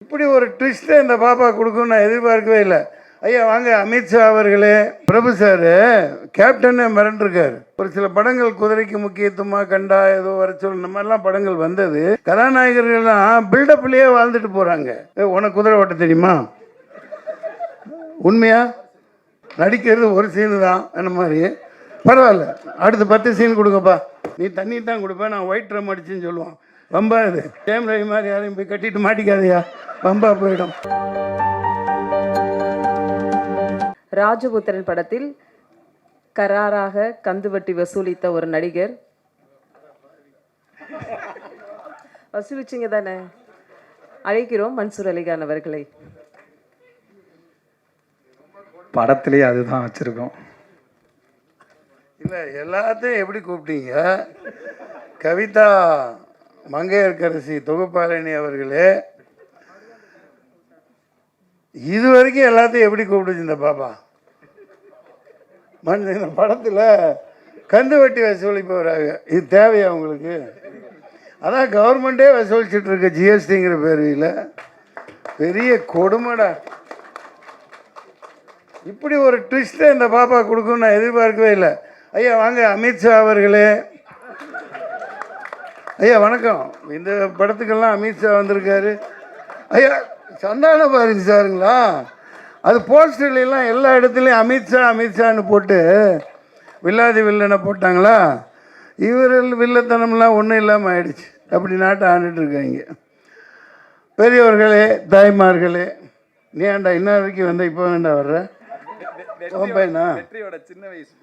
இப்படி ஒரு ட்விஸ்ட்டை இந்த பாப்பா கொடுக்கும்னு நான் எதிர்பார்க்கவே இல்லை. ஐயா வாங்க. அமித்ஷா அவர்களே, பிரபு சார் கேப்டனே மிரண்டிருக்காரு. ஒரு சில படங்கள் குதிரைக்கு முக்கியத்துவமாக கண்டா ஏதோ வர சொல் இந்த மாதிரிலாம் படங்கள் வந்தது. கதாநாயகர்கள்லாம் பில்டப்லேயே வாழ்ந்துட்டு போகிறாங்க. உனக்கு குதிரை ஓட்ட தெரியுமா? உண்மையா? நடிக்கிறது ஒரு சீனு தான் என்ன மாதிரி. பரவாயில்ல, அடுத்து 10 சீன் கொடுங்கப்பா. நீ தண்ணி தான் கொடுப்பேன், நான் ஒயிட் ட்ரம் அடிச்சுன்னு சொல்லுவான். வம்பா இது டேம் ரவி மாதிரி யாரையும் போய் கட்டிட்டு மாட்டிக்காதையா, வம்பா போயிடும். ராஜபுத்திரன் படத்தில் கராராக கந்துவட்டி வசூலித்த ஒரு நடிகர். வசூலிச்சிங்க தானே? அழைக்கிறோம் மன்சூர் அலிகான் அவர்களை. படத்திலேயே அதுதான் வச்சிருக்கோம். இல்லை, எல்லாத்தையும் எப்படி கூப்பிட்டீங்க? கவிதா மங்கையர்கரசி தொகுப்பாளினி அவர்களே, இது வரைக்கும் எல்லாத்தையும் எப்படி கூப்பிடுச்சு இந்த பாப்பா? இந்த படத்தில் கந்து வட்டி வசூலிப்பவராக இது தேவையா உங்களுக்கு? அதான் கவர்மெண்ட்டே வசூலிச்சுட்டு இருக்க ஜிஎஸ்டிங்கிற பேரில். பெரிய கொடுமைடா. இப்படி ஒரு ட்விஸ்ட்டை இந்த பாப்பா கொடுக்கும்னு நான் எதிர்பார்க்கவே இல்லை. ஐயா வாங்க. அமித்ஷா அவர்களே, ஐயா வணக்கம். இந்த படத்துக்கெல்லாம் அமித்ஷா வந்திருக்காரு. ஐயா சந்தான பாரதி சாருங்களா? அது போஸ்டர்லாம் எல்லா இடத்துலையும் அமித்ஷா அமித்ஷான்னு போட்டு வில்லாதி வில்லனை போட்டாங்களா? இவர்கள் வில்லத்தனம்லாம் ஒன்றும் இல்லாமல் ஆயிடுச்சு. அப்படி நாட்டை ஆண்டுட்டு இருக்காங்க. பெரியவர்களே, தாய்மார்களே, நீ ஏன்டா இன்ன வரைக்கும் வந்த இப்போ வேண்டா வர்ற? சின்ன வயசு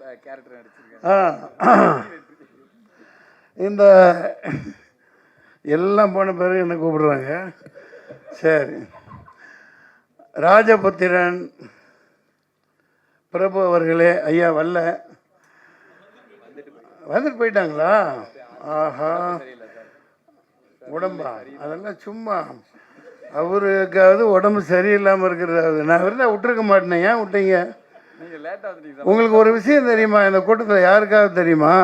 இந்த எல்லாம் போன பிறகு என்ன கூப்பிடுறாங்க. சரி, ராஜபுத்திரன் பிரபு அவர்களே, ஐயா வரல, வந்துட்டு போயிட்டாங்களா? ஆஹா, உடம்பா அதெல்லாம் சும்மா. அவருக்காவது உடம்பு சரியில்லாமல் இருக்கிறதாவது. நான் இருந்தால் விட்டுருக்க மாட்டேனே. ஏன் விட்டீங்க? உங்களுக்கு ஒரு விஷயம் தெரியுமா? இந்த கூட்டத்தில் யாருக்காவது தெரியுமா?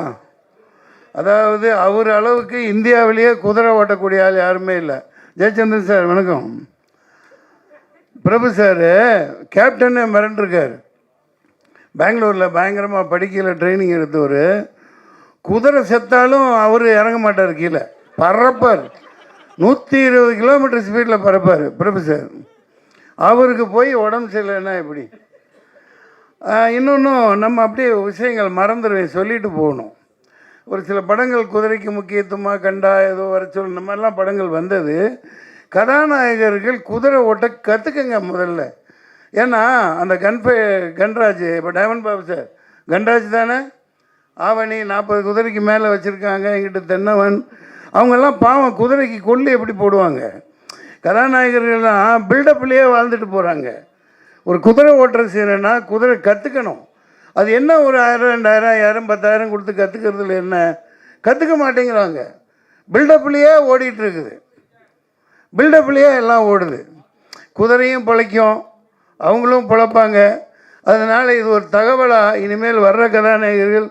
அதாவது அவர் அளவுக்கு இந்தியாவிலேயே குதிரை ஓட்டக்கூடிய ஆள் யாருமே இல்லை. ஜெயச்சந்திரன் சார் வணக்கம். பிரபு சார் கேப்டனே மிரண்டிருக்காரு. பெங்களூரில் பயங்கரமாக படிக்கல ட்ரைனிங் எடுத்தவர். குதிரை செத்தாலும் அவர் இறங்க மாட்டார், கீழே பறப்பார். 120 கிலோமீட்டர் ஸ்பீடில் பறப்பார் பிரபு சார். அவருக்கு போய் உடம்பு சரியில்லைன்னா எப்படி? இன்னொன்றும் நம்ம அப்படியே விஷயங்கள் மறந்துடுவேன், சொல்லிட்டு போகணும். ஒரு சில படங்கள் குதிரைக்கு முக்கியத்துவமாக கண்டா ஏதோ வர சொல் இந்த மாதிரிலாம் படங்கள் வந்தது. கதாநாயகர்கள் குதிரை ஓட்ட கற்றுக்குங்க முதல்ல. ஏன்னா அந்த கன்ராஜ், இப்போ டைமண்ட் பாபு சார் கன்ராஜ் தானே? ஆவணி 40 குதிரைக்கு மேலே வச்சுருக்காங்க. எங்கிட்ட தென்னவன் அவங்கெல்லாம் பாவம் குதிரைக்கு கொல்லி எப்படி போடுவாங்க? கதாநாயகர்கள்லாம் பில்டப்லேயே வாழ்ந்துட்டு போகிறாங்க. ஒரு குதிரை ஓட்டுற சீனா குதிரை கற்றுக்கணும். அது என்ன ஒரு 1000 2000 1000 10,000 கொடுத்து கற்றுக்கிறதுல என்ன? கற்றுக்க மாட்டேங்கிறாங்க. பில்டப்லேயே ஓடிட்டு இருக்குது. பில்டப்லேயே எல்லாம் ஓடுது. குதிரையும் பிழைக்கும், அவங்களும் பிழைப்பாங்க. அதனால் இது ஒரு தகவலாக இனிமேல் வர்ற கதாநாயகர்கள்,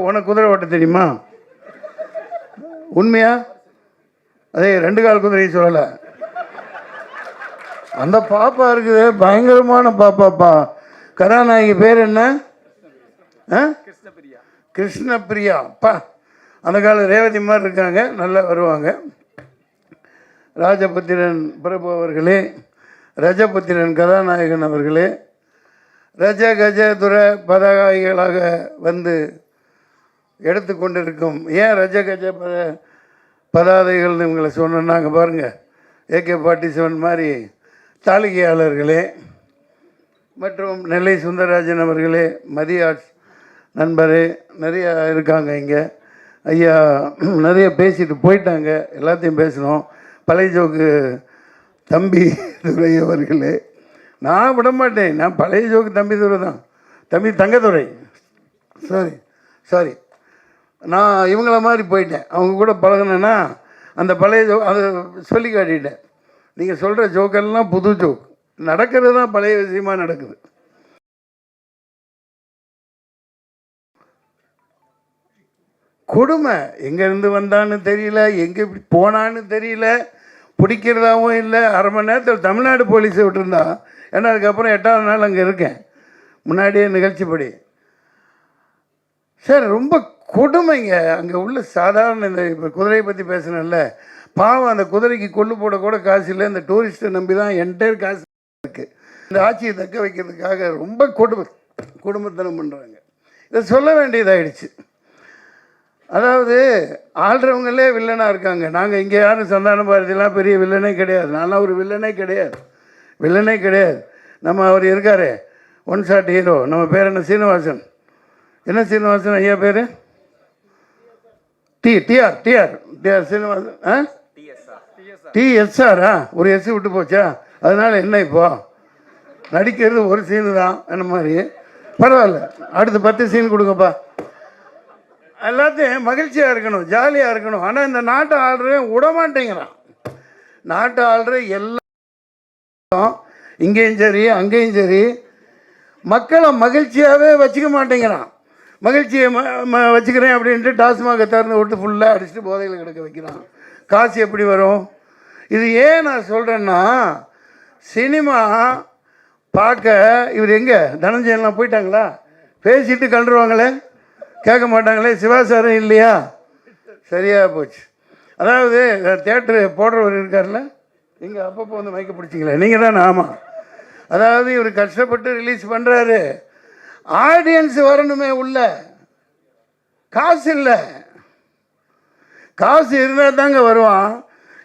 உனக்கு குதிரை ஓட்ட தெரியுமா? உண்மையா? அதே 2 கால் குதிரையை சொல்லலை. அந்த பாப்பா இருக்குது, பயங்கரமான பாப்பாப்பா. கதாநாயகி பேர் என்ன? கிருஷ்ணபிரியா. அப்பா, அந்த கால ரேவதி மாதிரி இருக்காங்க, நல்லா வருவாங்க. ராஜபுத்திரன் பிரபு அவர்களே, ரஜபுத்திரன் கதாநாயகன் அவர்களே, ரஜ கஜ துர பதாகைகளாக வந்து எடுத்துக்கொண்டிருக்கும். ஏன் ரஜ கஜ பதாதைகள்னு இவங்களை சொன்னாங்க பாருங்கள். AK-47 மாதிரி தாளிகையாளர்களே மற்றும் நெல்லை சுந்தரராஜன் அவர்களே, மதிய நண்பரே, நிறையா இருக்காங்க இங்கே. ஐயா நிறைய பேசிட்டு போயிட்டாங்க, எல்லாத்தையும் பேசணும். பழைய ஜோக்கு தம்பி துரை அவர்களே, நான் விட மாட்டேன். நான் பழைய ஜோக்கு தம்பி துரை தான். தம்பி தங்கத்துறை, சாரி நான் இவங்கள மாதிரி போயிட்டேன். அவங்க கூட பழகினேன்னா அந்த பழைய ஜோக் அதை சொல்லி காட்டிட்டேன். நீங்கள் சொல்கிற ஜோக்கெல்லாம் புது ஜோக், நடக்கிறது தான் பழைய விஷயமாக நடக்குது. கொடுமை. எங்கேருந்து வந்தான்னு தெரியல, எங்கே இப்படி போனான்னு தெரியல. பிடிக்கிறதாவும் இல்லை. அரை மணி நேரத்தில் தமிழ்நாடு போலீஸை விட்டுருந்தா, ஏன்னா அதுக்கப்புறம் 8ஆவது நாள் அங்கே இருக்கேன், முன்னாடியே நிகழ்ச்சிப்படி. சார் ரொம்ப கொடுமைங்க அங்கே உள்ள சாதாரண. இந்த இப்போ குதிரையை பற்றி பேசுனேன்ல, பாவம் அந்த குதிரைக்கு கொள்ளு போட கூட காசு இல்லை. இந்த டூரிஸ்ட்டை நம்பி தான் என்டையர் காசு இருக்குது. இந்த ஆட்சியை தக்க வைக்கிறதுக்காக ரொம்ப குடும்பத்தனம் பண்ணுறாங்க. இதை சொல்ல வேண்டியதாகிடுச்சு. அதாவது ஆள்றவங்களே வில்லனாக இருக்காங்க. நாங்கள் இங்கே யாரும் சந்தான பாரதியெல்லாம் பெரிய வில்லனே கிடையாது. நான்லாம் ஒரு வில்லனே கிடையாது. நம்ம அவர் இருக்கார் ஒன் ஷாட் ஹீரோ, நம்ம பேர் என்ன, சீனிவாசன். என்ன சீனிவாசன் ஐயா பேர்? டிஆர் சீனிவாசன். டிஎஸ்ஆரா? ஒரு எஸ் விட்டு போச்சா? அதனால் என்ன இப்போ நடிக்கிறது ஒரு சீனு தான் என்ன மாதிரி. பரவாயில்ல, அடுத்து 10 சீன் கொடுங்கப்பா. எல்லாத்தையும் மகிழ்ச்சியாக இருக்கணும், ஜாலியாக இருக்கணும். ஆனால் இந்த நாட்டை ஆள்றேன் விடமாட்டேங்கிறான். நாட்டை ஆள்ற எல்லாம் இங்கேயும் சரி அங்கேயும் சரி மக்களை மகிழ்ச்சியாகவே வச்சுக்க மாட்டேங்கிறான். மகிழ்ச்சியை வச்சுக்கிறேன் அப்படின்ட்டு டாஸ்மாக திறந்து விட்டு ஃபுல்லாக அடிச்சுட்டு போதையில் கிடக்க வைக்கிறான். காசு எப்படி வரும்? இது ஏன் நான் சொல்கிறேன்னா, சினிமா பார்க்க இவர் எங்கே தனஞ்சயன்லாம் போயிட்டாங்களா? பேசிட்டு கண்டுருவாங்களே, கேட்க மாட்டாங்களே. சிவா சாரும் இல்லையா? சரியாக போச்சு. அதாவது தேட்டரு போடுறவர் இருக்கார்ல, இங்கே அப்பப்போ வந்து மைக்க பிடிச்சிங்களே நீங்கள் தானே? ஆமாம். அதாவது இவர் கஷ்டப்பட்டு ரிலீஸ் பண்ணுறாரு, ஆடியன்ஸ் வரணுமே உள்ள. காசு இல்லை, காசு இருந்தால் தாங்க வருவான்.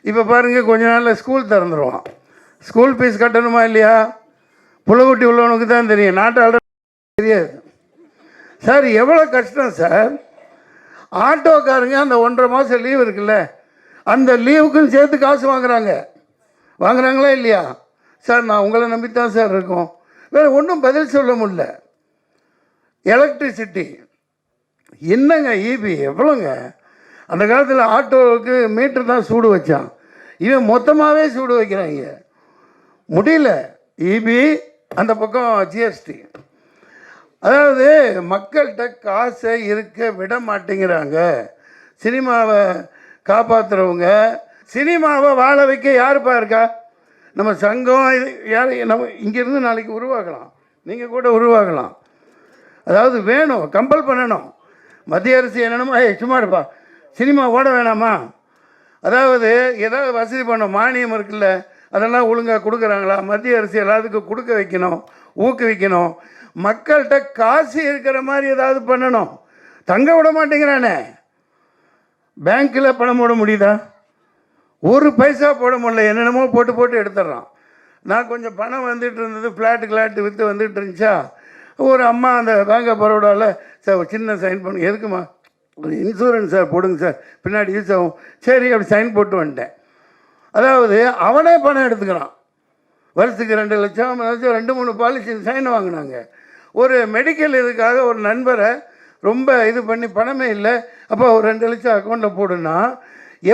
இப்போ பாருங்கள், கொஞ்ச நாளில் ஸ்கூல் திறந்துடுவான். ஸ்கூல் ஃபீஸ் கட்டணுமா இல்லையா? புலகுட்டி உள்ளவனுக்கு தான் தெரியும், நாட்டாள தெரியாது. சார் எவ்வளோ கஷ்டம் சார். ஆட்டோக்காரங்க அந்த 1.5 மாதம் லீவ் இருக்குல்ல, அந்த லீவுக்குன்னு சேர்த்து காசு வாங்குறாங்களா இல்லையா? சார் நான் உங்களை நம்பித்தான் சார் இருக்கோம். வேறு ஒன்றும் பதில் சொல்ல முடியல. எலக்ட்ரிசிட்டி என்னங்க, ஈபி எவ்வளோங்க? அந்த காலத்தில் ஆட்டோவுக்கு மீட்டர் தான் சூடு வச்சான், இவன் மொத்தமாகவே சூடு வைக்கிறாங்க. முடியல. ஈபி அந்த பக்கம் ஜிஎஸ்டி. அதாவது மக்கள்கிட்ட காசை இருக்க விட மாட்டேங்கிறாங்க. சினிமாவை காப்பாற்றுறவங்க, சினிமாவை வாழ வைக்க யாருப்பா இருக்கா? நம்ம சங்கம் இது யார்? நம்ம இங்கேருந்து நாளைக்கு உருவாக்கலாம், நீங்கள் கூட உருவாக்கலாம். அதாவது வேணும், கம்பல் பண்ணணும். மத்திய அரசு என்னென்னமோ சும்மா இருப்பா, சினிமா ஓட வேணாமா? அதாவது ஏதாவது வசதி பண்ணோம், மானியம் இருக்குல்ல, அதெல்லாம் ஒழுங்காக கொடுக்குறாங்களா? மத்திய அரசு எல்லாத்துக்கும் கொடுக்க வைக்கணும், ஊக்குவிக்கணும். மக்கள்கிட்ட காசு இருக்கிற மாதிரி ஏதாவது பண்ணணும். தங்க விட மாட்டேங்கிறானே. பேங்க்கில் பணம் போட முடியுதா? ஒரு பைசா போட முடியல, என்னென்னமோ போட்டு எடுத்துட்றான். நான் கொஞ்சம் பணம் வந்துட்டு இருந்தது, ஃப்ளாட்டு விற்று வந்துட்டு இருந்துச்சா, ஒரு அம்மா அந்த பேங்க் ஆஃப் பரோடாவில், சார் ஒரு சின்ன சைன் பண்ணு. எதுக்குமா? ஒரு இன்சூரன்ஸ் சார் போடுங்க சார், பின்னாடி யூஸ் ஆகும். சரி, அப்படி சைன் போட்டு வந்துட்டேன். அதாவது அவனே பணம் எடுத்துக்கிறான். வருஷத்துக்கு 2 லட்சம் 2-3 பாலிசி சைன் வாங்கினாங்க. ஒரு மெடிக்கல் இதுக்காக ஒரு நண்பரை ரொம்ப இது பண்ணி, பணமே இல்லை, அப்போ ஒரு 2 லட்சம் அக்கௌண்ட்டில் போடுன்னா,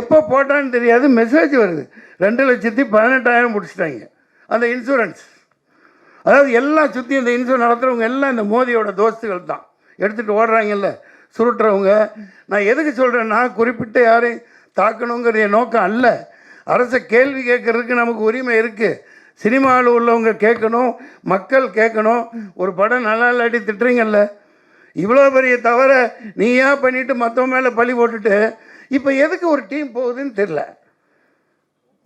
எப்போ போட்டான்னு தெரியாது, மெசேஜ் வருது 2,18,000 முடிச்சிட்டாங்க அந்த இன்சூரன்ஸ். அதாவது எல்லாம் சுற்றி இந்த இன்சூரன்ஸ் நடத்துகிறவங்க எல்லாம் இந்த மோதியோட தோஸ்துகள் தான். எடுத்துகிட்டு ஓடுறாங்கல்ல சுருட்டுறவங்க. நான் எதுக்கு சொல்கிறேன்னா, குறிப்பிட்ட யாரையும் தாக்கணுங்கிற நோக்கம் அல்ல. அரசை கேள்வி கேட்கறதுக்கு நமக்கு உரிமை இருக்குது. சினிமாவில் உள்ளவங்க கேட்கணும், மக்கள் கேட்கணும். ஒரு படம் நல்லா இல்லாட்டி திட்டுறீங்கல்ல, இவ்வளோ பெரிய தவிர நீ ஏன் பண்ணிவிட்டு மற்றவங்க மேலே பழி போட்டுட்டு இப்போ எதுக்கு ஒரு டீம் போகுதுன்னு தெரில.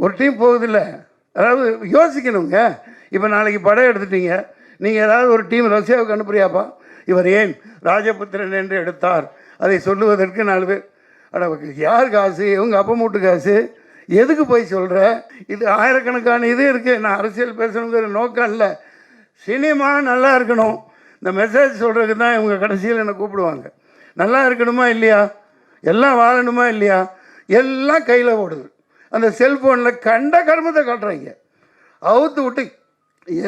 ஒரு டீம் போகுதில்ல, அதாவது யோசிக்கணுங்க. இப்போ நாளைக்கு படம் எடுத்துட்டீங்க, நீங்கள் ஏதாவது ஒரு டீம் ரஷ்யாவுக்கு அனுப்புறியாப்பா? இவர் ஏன் ராஜபுத்திரன் என்று எடுத்தார், அதை சொல்லுவதற்கு 4 பேர். அட யார் காசு? இவங்க அப்பா மூட்டு காசு. எதுக்கு போய் சொல்கிற? இது ஆயிரக்கணக்கான இது இருக்குது. நான் அரசியல் பேசணுங்கிற நோக்கம் இல்லை. சினிமா நல்லா இருக்கணும், இந்த மெசேஜ் சொல்கிறதுக்கு தான் இவங்க கடைசியில் என்னை கூப்பிடுவாங்க. நல்லா இருக்கணுமா இல்லையா? எல்லாம் வாழணுமா இல்லையா? எல்லாம் கையில் ஓடுது. அந்த செல்ஃபோனில் கண்ட கர்மத்தை காட்டுறாங்க. அவுத்து விட்டு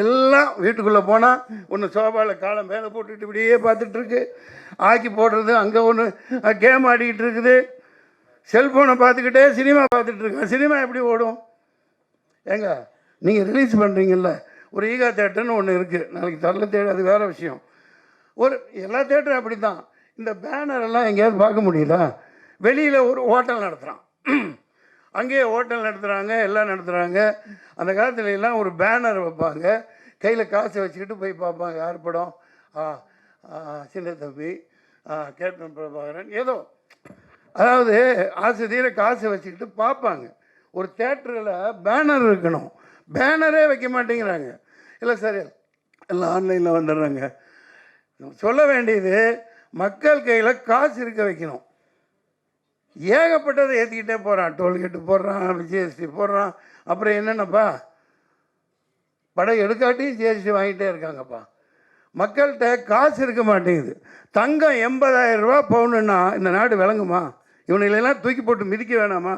எல்லாம் வீட்டுக்குள்ளே போனால் ஒன்று சோபாவில் காலை மேலே போட்டுட்டு இப்படியே பார்த்துட்ருக்கு. ஆக்கி போடுறது, அங்கே ஒன்று கேம் ஆடிக்கிட்டு இருக்குது. செல்ஃபோனை பார்த்துக்கிட்டே சினிமா பார்த்துட்ருக்கேன். சினிமா எப்படி ஓடும்? ஏங்க நீங்கள் ரிலீஸ் பண்ணுறீங்கல்ல, ஒரு ஈகா தேட்டர்னு ஒன்று இருக்குது, நாளைக்கு தரல தேட்டர், அது வேறு விஷயம். எல்லா தேட்டரும் அப்படி தான். இந்த பேனரெல்லாம் எங்கேயாவது பார்க்க முடியுதா? வெளியில் ஒரு ஹோட்டல் நடத்துகிறான், அங்கேயே ஹோட்டல் நடத்துகிறாங்க, எல்லாம் நடத்துகிறாங்க. அந்த காலத்துல எல்லாம் ஒரு பேனர் வைப்பாங்க, கையில் காசை வச்சுக்கிட்டு போய் பார்ப்பாங்க. யார் படம்? சின்ன தம்பி, கேப்டன் பிரபாகரன், ஏதோ அதாவது ஆசை தீர காசை வச்சுக்கிட்டு பார்ப்பாங்க. ஒரு தேட்டரில் பேனர் இருக்கணும், பேனரே வைக்க மாட்டேங்கிறாங்க. இல்லை சார், எல்லாம் ஆன்லைனில் வந்துடுறாங்க. சொல்ல வேண்டியது மக்கள் கையில் காசு இருக்க வைக்கணும். ஏகப்பட்டதை ஏற்றிக்கிட்டே போகிறான். டோல்கேட்டு போடுறான், ஜிஎஸ்டி போடுறான். அப்புறம் என்னென்னப்பா, படம் எடுக்காட்டியும் ஜிஎஸ்டி வாங்கிட்டே இருக்காங்கப்பா. மக்கள்கிட்ட காசு இருக்க மாட்டேங்குது. தங்கம் 80,000 ரூபா பவுனுன்னா இந்த நாடு விளங்குமா? இவனுங்களெல்லாம் தூக்கி போட்டு மிதிக்க வேணாமா?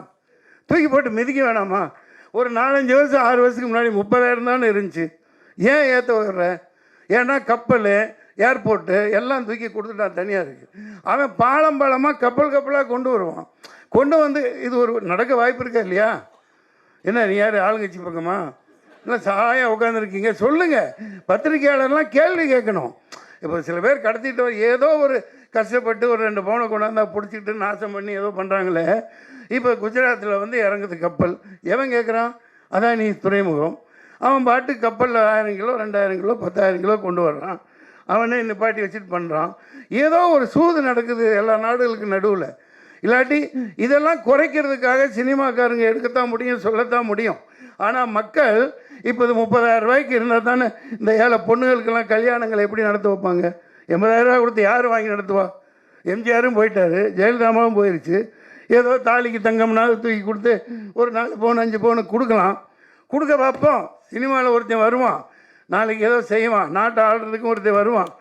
தூக்கி போட்டு மிதிக்க வேணாமா? ஒரு 4-5 வருஷம் 6 வருஷத்துக்கு முன்னாடி 30,000 தானே இருந்துச்சு. ஏன் ஏற்ற வர்ற? ஏன்னா கப்பல், ஏர்போர்ட்டு எல்லாம் தூக்கி கொடுத்துட்டான், தனியாக இருக்குது. அவன் பாலமாக கப்பலாக கொண்டு வருவான். கொண்டு வந்து இது ஒரு நடக்க வாய்ப்பு இருக்கா இல்லையா? என்ன நீ யார், ஆளுங்கட்சி பக்கமா? இல்லை சாயம் உட்காந்துருக்கீங்க, சொல்லுங்கள். பத்திரிகையாளர்லாம் கேள்வி கேட்கணும். இப்போ சில பேர் கடத்திட்டு ஏதோ ஒரு கஷ்டப்பட்டு ஒரு 2 பவுனை கொண்டாந்தா பிடிச்சிக்கிட்டு நாசம் பண்ணி ஏதோ பண்ணுறாங்களே. இப்போ குஜராத்தில் வந்து இறங்குது கப்பல். எவன் கேட்குறான்? அதான் நீ துறைமுகம். அவன் பாட்டு கப்பலில் 1000 கிலோ 2000 கிலோ 10,000 கிலோ கொண்டு வர்றான். அவனே நிப்பாட்டி வச்சுட்டு பண்ணுறான். ஏதோ ஒரு சூது நடக்குது எல்லா நாடுகளுக்கு நடுவில். இல்லாட்டி இதெல்லாம் குறைக்கிறதுக்காக சினிமாக்காரங்க எடுக்கத்தான் முடியும், சொல்லத்தான் முடியும். ஆனால் மக்கள் இப்போ இது 30,000 ரூபாய்க்கு இருந்தால் தானே இந்த ஏழை பொண்ணுகளுக்கெல்லாம் கல்யாணங்களை எப்படி நடத்த வைப்பாங்க? 80,000 ரூபா கொடுத்து யார் வாங்கி நடத்துவா? எம்ஜிஆரும் போயிட்டார், ஜெயலலிதாமாவும் போயிடுச்சு. ஏதோ தாலிக்கு தங்கம்னாலும் தூக்கி கொடுத்து ஒரு 4 பவுன் 5 பவுனு கொடுக்கலாம். கொடுக்க பார்ப்போம். சினிமாவில் ஒருத்தன் வருவான், நாளைக்கு ஏதோ செய்வான், நாட்டை ஆடுறதுக்கும் ஒருத்தன் வருவான்.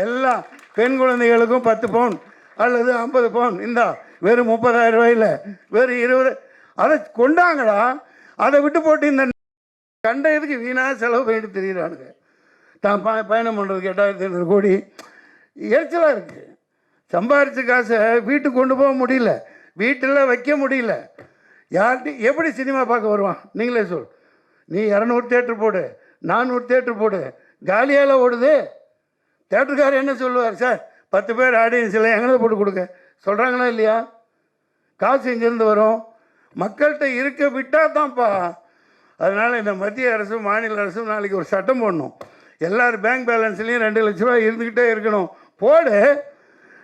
எல்லா பெண் குழந்தைகளுக்கும் 10 பவுன் அல்லது 50 பவுன், இந்தா வெறும் 30,000 ரூபாயில் வெறும் 20, அதை கொண்டாங்கடா. அதை விட்டு போட்டு இந்த கண்ட இதுக்கு வீணாக செலவு பண்ணிட்டு தெரியுறானுங்க. தான் பயணம் பண்ணுறதுக்கு 8,500 கோடி. எரிச்சலாக இருக்குது. சம்பாரித்த காசை வீட்டுக்கு கொண்டு போக முடியல, வீட்டில் வைக்க முடியல. யார்கிட்ட எப்படி சினிமா பார்க்க வருவான்? நீங்களே சொல். நீ 200 தேட்டர் போடு, 400 தேட்டர் போடு, காலியால் ஓடுது. தேட்டருக்காரர் என்ன சொல்லுவார்? சார் 10 பேர் ஆடியன்ஸில் எங்கே போட்டு கொடுக்க சொல்கிறாங்களா இல்லையா? காசு எங்கேருந்து வரும்? மக்கள்கிட்ட இருக்க விட்டால் தான்ப்பா. அதனால் இந்த மத்திய அரசும் மாநில அரசும் நாளைக்கு ஒரு சட்டம் போடணும். எல்லோரும் பேங்க் பேலன்ஸ்லேயும் 2 லட்ச ரூபா இருந்துக்கிட்டே இருக்கணும். போடு.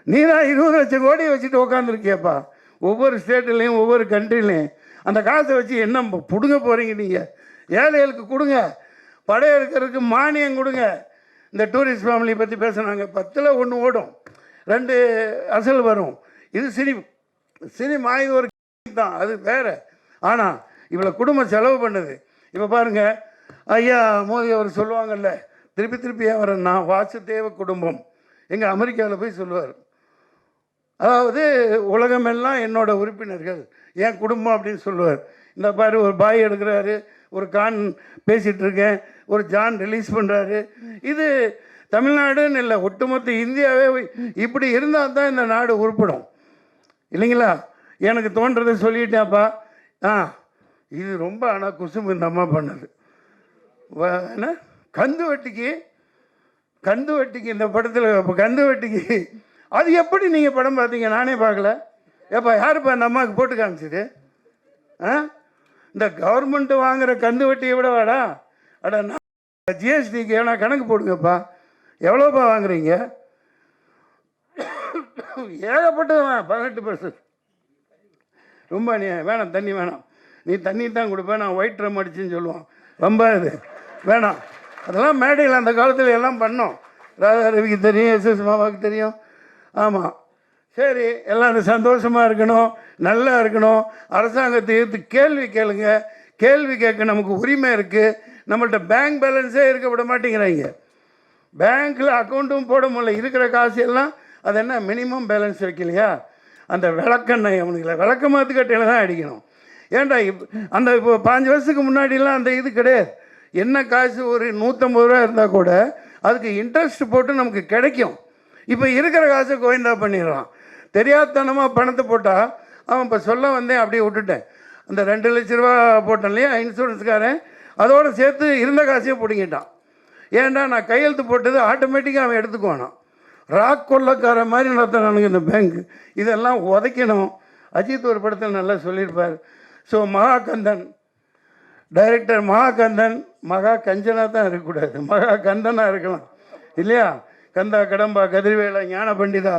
நீ தான் 20 லட்சம் கோடி வச்சுட்டு உட்காந்துருக்கியப்பா. ஒவ்வொரு ஸ்டேட்லேயும் ஒவ்வொரு கண்ட்ரிலையும் அந்த காசை வச்சு என்ன பிடுங்க போகிறீங்க? நீங்கள் ஏழைகளுக்கு கொடுங்க, படையெடுக்கிறதுக்கு மானியம் கொடுங்க. இந்த டூரிஸ்ட் ஃபேமிலி பற்றி பேசுனாங்க, 10ல் 1 ஓடும், 2 அசல் வரும். இது சினிமா, இது ஒரு தான், அது வேறு. ஆனால் இவ்வளோ குடும்பம் செலவு பண்ணுது. இப்போ பாருங்கள், ஐயா மோடி அவர் சொல்லுவாங்கல்ல, திருப்பி ஏன் வரேன்னா, வாசுதேவ குடும்பம் எங்கள் அமெரிக்காவில் போய் சொல்லுவார். அதாவது உலகமெல்லாம் என்னோட உறுப்பினர்கள், என் குடும்பம் அப்படின்னு சொல்லுவார். இந்த பாரு, ஒரு பாய் எடுக்கிறாரு, ஒரு கான் பேசிகிட்டு இருக்கேன், ஒரு ஜான் ரிலீஸ் பண்ணுறாரு. இது தமிழ்நாடுன்னு இல்லை, ஒட்டுமொத்த இந்தியாவே இப்படி இருந்தால் தான் இந்த நாடு உருப்படும் இல்லைங்களா? எனக்கு தோன்றதை சொல்லிட்டேன்ப்பா. இது ரொம்ப ஆனால் குசும்பு இந்த அம்மா பண்ணது. என்ன கந்து வட்டிக்கு இந்த படத்தில் கந்து வட்டிக்கு அது எப்படி நீங்கள் படம் பார்த்தீங்க? நானே பார்க்கல. ஏப்பா யாருப்பா அந்த அம்மாவுக்கு போட்டு காமிச்சிது? இந்த கவர்மெண்ட்டு வாங்குகிற கந்து வட்டியை விட வாடா. அடா ஜிஎஸ்டிக்கு ஏன்னா கணக்கு போடுங்கப்பா, எவ்வளோப்பா வாங்குறீங்க? ஏகப்பட்டது 18%. ரொம்ப நீ வேணாம், தண்ணி வேணாம், நீ தண்ணி தான் கொடுப்பேன், நான் ஒயிட் ட்ரம் அடிச்சுன்னு சொல்லுவான். ரொம்ப இது வேணாம். அதெல்லாம் மேடையில் அந்த காலத்தில் எல்லாம் பண்ணோம். ராதா ரவிக்கு தெரியும், எஸ்எஸ் மாமாவுக்கு தெரியும். ஆமாம், சரி, எல்லோரும் சந்தோஷமாக இருக்கணும், நல்லா இருக்கணும். அரசாங்கத்தை எடுத்து கேள்வி கேளுங்க. கேள்வி கேட்க நமக்கு உரிமை இருக்குது. நம்மள்கிட்ட பேங்க் பேலன்ஸே இருக்க விட மாட்டேங்கிறாங்க. பேங்க்கில் அக்கௌண்ட்டும் போட முடியல. இருக்கிற காசு எல்லாம் அது என்ன மினிமம் பேலன்ஸ் வைக்கலையா? அந்த விளக்கெண்ணெய் அவனுங்களை விளக்கமாத்து கட்டையில் தான் அடிக்கணும். ஏன்டா அந்த இப்போ 5 வருஷத்துக்கு முன்னாடிலாம் அந்த இது கிடையாது. என்ன காசு ஒரு 150 ரூபா இருந்தால் கூட அதுக்கு இன்ட்ரெஸ்ட் போட்டு நமக்கு கிடைக்கும். இப்போ இருக்கிற காசை கோவிந்தா பண்ணிடுறான். தெரியாதனமாக பணத்தை போட்டால் அவன் இப்போ சொல்ல வந்தேன், அப்படியே விட்டுட்டேன். அந்த 2 லட்ச ரூபா போட்டேன் இல்லையா இன்சூரன்ஸ்காரன், அதோடு சேர்த்து இருந்த காசையும் பிடிங்கிட்டான். ஏன்டா நான் கையெழுத்து போட்டது ஆட்டோமேட்டிக்காக அவன் எடுத்துக்குவானா. ராக் கொள்ளக்கார மாதிரி நடத்தினானுங்க இந்த பேங்க். இதெல்லாம் உதைக்கணும். அஜித் ஒரு படத்தில் நல்லா சொல்லியிருப்பார், ஸோ மகாகந்தன் டைரக்டர் மகாகந்தன் மகா கஞ்சனாக தான் இருக்கக்கூடாது, மகா கந்தனாக இருக்கலாம் இல்லையா? கந்தா கடம்பா கதிர்வேலா ஞான பண்டிதா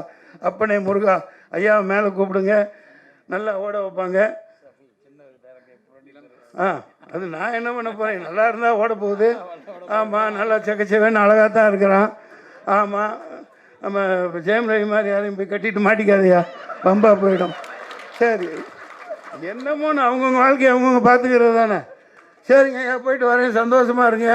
அப்பனே முருகா ஐயா மேலே கூப்பிடுங்க, நல்லா ஓட வைப்பாங்க. அது நான் என்ன பண்ண போகிறேன், நல்லா இருந்தால் ஓட போகுது. ஆமாம், நல்லா செக்கச்சேவேன்னு அழகாக தான் இருக்கிறான். ஆமாம், நம்ம ஜெயம் ரவி மாதிரி யாரையும் போய் கட்டிட்டு மாட்டிக்காதையா, பம்பா போயிடும். சரி, என்னமோன்னு அவங்கவுங்க வாழ்க்கையை அவங்கவுங்க பார்த்துக்கிறது தானே. சரிங்க ஐயா, போயிட்டு வரேன், சந்தோஷமாக இருங்க.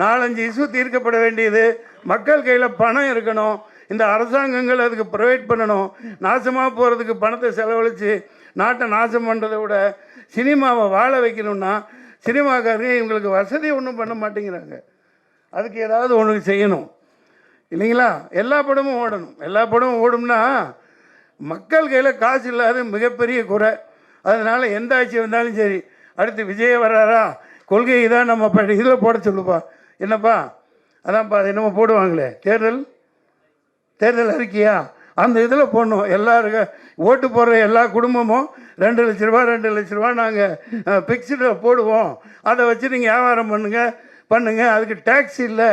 4-5 இஷ்யூ தீர்க்கப்பட வேண்டியது, மக்கள் கையில் பணம் இருக்கணும், இந்த அரசாங்கங்கள் அதுக்கு ப்ரொவைட் பண்ணணும். நாசமாக போகிறதுக்கு பணத்தை செலவழித்து நாட்டை நாசம் பண்ணுறதை விட சினிமாவை வாழ வைக்கணும்னா சினிமாக்காரங்க இவங்களுக்கு வசதி ஒன்றும் பண்ண மாட்டேங்கிறாங்க. அதுக்கு ஏதாவது ஒன்று செய்யணும் இல்லைங்களா? எல்லா படமும் ஓடணும். எல்லா படமும் ஓடும்னா மக்கள் கையில் காசு இல்லாத மிகப்பெரிய குறை. அதனால் எந்த ஆட்சி வந்தாலும் சரி, அடுத்து விஜய் வர்றாரா, கொள்கை தான் நம்ம இதில் போட சொல்லுப்பா. என்னப்பா அதான்ப்பா, அது என்னமோ போடுவாங்களே தேர்தல் அறிக்கையா, அந்த இதில் போடணும். எல்லாருக்கும் ஓட்டு போடுற எல்லா குடும்பமும் 2 லட்ச ரூபா நாங்கள் ஃபிக்ஸ்டில் போடுவோம், அதை வச்சு நீங்கள் வியாபாரம் பண்ணுங்க, அதுக்கு டேக்ஸ் இல்லை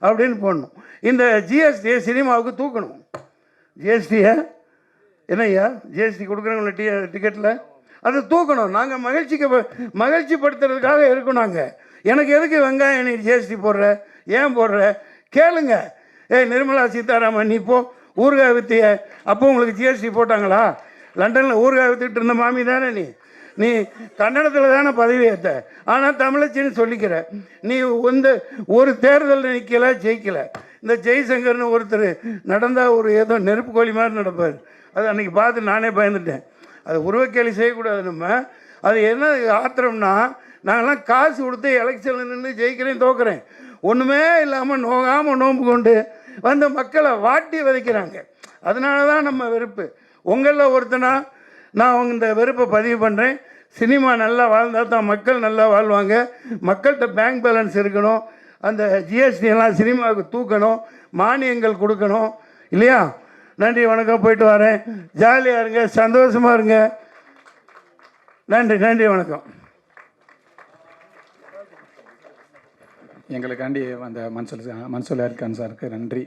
அப்படின்னு போடணும். இந்த ஜிஎஸ்டியை சினிமாவுக்கு தூக்கணும். ஜிஎஸ்டியை என்னய்யா, ஜிஎஸ்டி கொடுக்குறவங்கள டிக்கெட்டில் அதை தூக்கணும். நாங்கள் மகிழ்ச்சி படுத்துறதுக்காக இருக்கோம். நாங்கள் எனக்கு எதுக்கு வெங்காயம் நீ ஜிஎஸ்டி போடுற, ஏன் போடுற கேளுங்க. நிர்மலா சீதாராமன் நீ போ ஊறுகாய் வித்திய, அப்போ உங்களுக்கு ஜிஎஸ்டி போட்டாங்களா? லண்டனில் ஊறுகாய் வித்துக்கிட்டு இருந்த மாமி தானே நீ கன்னடத்தில் தானே பதவி ஏற்ற, ஆனால் தமிழச்சின்னு சொல்லிக்கிற. நீ ஒரு தேர்தலில் நிற்கலை, ஜெயிக்கலை. இந்த ஜெய்சங்கர்னு ஒருத்தர் நடந்தால் ஏதோ நெருப்பு கோழி மாதிரி நடப்பார். அது அன்றைக்கி பார்த்து நானே பயந்துட்டேன். அது உருவக்கேலி செய்யக்கூடாது. நம்ம அது என்ன ஆத்திரம்னா, நாங்கள்லாம் காசு கொடுத்து எலெக்ஷனில் நின்று ஜெயிக்கிறேன் தோக்குறேன், ஒன்றுமே இல்லாமல் நோகாமல் நோம்பு கொண்டு வந்து மக்களை வாட்டி விதைக்கிறாங்க. அதனால தான் நம்ம வெறுப்பு. உங்களில் ஒருத்தனா நான் இந்த வெறுப்பை பதிவு பண்ணுறேன். சினிமா நல்லா வாழ்ந்தால் தான் மக்கள் நல்லா வாழ்வாங்க. மக்கள்கிட்ட பேங்க் பேலன்ஸ் இருக்கணும். அந்த ஜிஎஸ்டி எல்லாம் சினிமாவுக்கு தூக்கணும், மானியங்கள் கொடுக்கணும் இல்லையா? நன்றி, வணக்கம், போயிட்டு வரேன். ஜாலியாக இருங்க, சந்தோஷமாக இருங்க. நன்றி, வணக்கம். எங்களுக்காண்டி அந்த மன்சூர் அலிகான் சாருக்கு நன்றி.